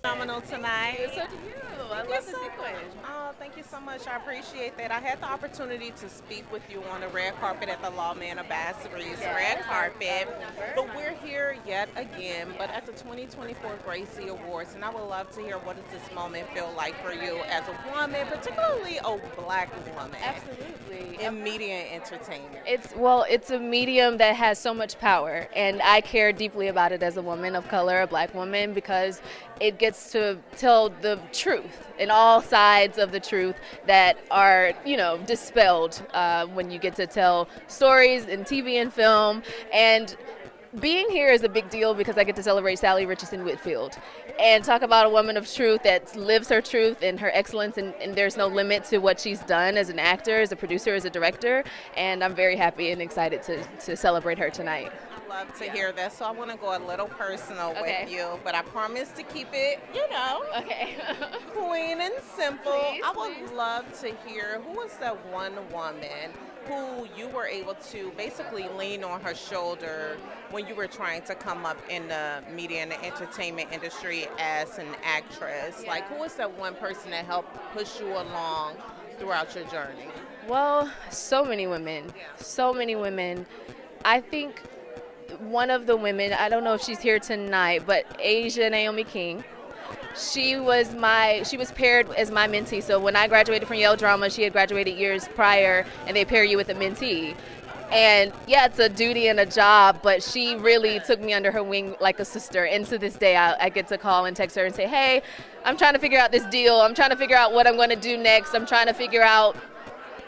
Phenomenal tonight. So do you. I love the sequence. Oh, thank you so much. I appreciate that. I had the opportunity to speak with you on the red carpet at the Lawmen Ambassador's red carpet. But we're here yet again, but at the 2024 Gracie Awards, and I would love to hear what does this moment feel like for you as a woman, particularly a black woman Absolutely. in media and entertainment. It's a medium that has so much power, and I care deeply about it as a woman of color, a black woman, because it gets to tell the truth and all sides of the truth that are, dispelled when you get to tell stories in TV and film. And being here is a big deal because I get to celebrate Sally Richardson Whitfield and talk about a woman of truth that lives her truth and her excellence, and there's no limit to what she's done as an actor, as a producer, as a director, and I'm very happy and excited to celebrate her tonight. Love to hear that. So I want to go a little personal Okay. with you, but I promise to keep it, Okay. clean and simple. Please, I would please. love to hear who was that one woman who you were able to basically lean on her shoulder when you were trying to come up in the media and the entertainment industry as an actress. Yeah. Like, who was that one person that helped push you along throughout your journey? Well, so many women. So many women. I think one of the women, I don't know if she's here tonight, but Asia Naomi King. She was paired as my mentee. So when I graduated from Yale Drama, she had graduated years prior, and they pair you with a mentee. And yeah, it's a duty and a job, but she really took me under her wing like a sister. And to this day, I get to call and text her and say, hey, I'm trying to figure out this deal. I'm trying to figure out what I'm going to do next. I'm trying to figure out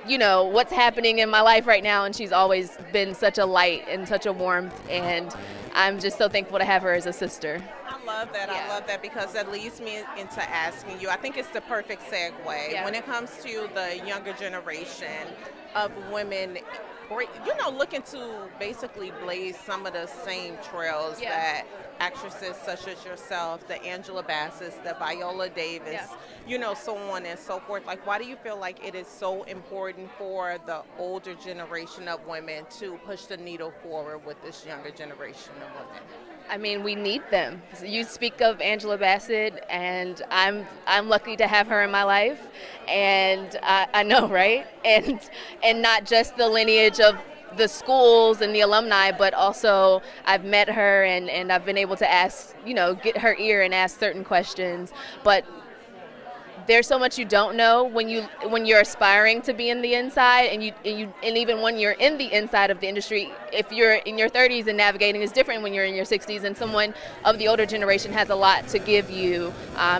what's happening in my life right now, and she's always been such a light and such a warmth, and I'm just so thankful to have her as a sister. I love that. Yeah. I love that because that leads me into asking you. I think it's the perfect segue Yeah. when it comes to the younger generation of women, looking to basically blaze some of the same trails Yeah. that actresses such as yourself, the Angela Bassett's, the Viola Davis, so on and so forth. Like, why do you feel like it is so important for the older generation of women to push the needle forward with this younger generation of women? I mean, we need them. You speak of Angela Bassett, and I'm lucky to have her in my life, and I know, right? And not just the lineage of the schools and the alumni, but also I've met her and I've been able to ask, get her ear and ask certain questions. But there's so much you don't know when you're aspiring to be in the inside, and even when you're in the inside of the industry. If you're in your 30s and navigating is different when you're in your 60s, and someone of the older generation has a lot to give you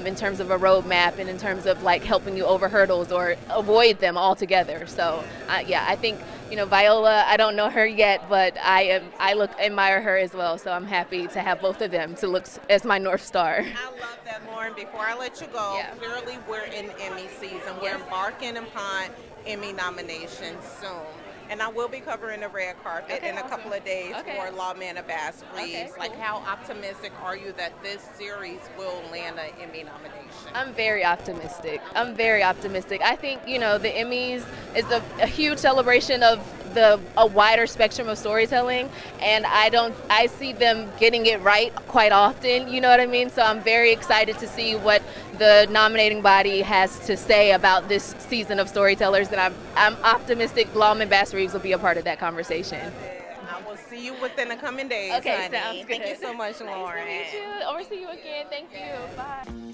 in terms of a roadmap and in terms of like helping you over hurdles or avoid them altogether. So I think Viola, I don't know her yet, but I admire her as well. So I'm happy to have both of them to look as my North Star. I love that, Lauren. Before I let you go, Yeah. clearly we're in Emmy season. We're embarking upon Emmy nominations soon. And I will be covering the red carpet in a couple of days for Lawmen Ambassadors. Okay, Like, cool. how optimistic are you that this series will land an Emmy nomination? I'm very optimistic. I think, the Emmys is a huge celebration of a wider spectrum of storytelling, and I see them getting it right quite often, you know what I mean? So I'm very excited to see what the nominating body has to say about this season of storytellers, and I'm optimistic Lawmen Reeves will be a part of that conversation. I will see you within the coming days, Okay, honey. sounds good. Thank you so much, Lauren. Nice to meet you. I'll see you again. Thank you. Bye.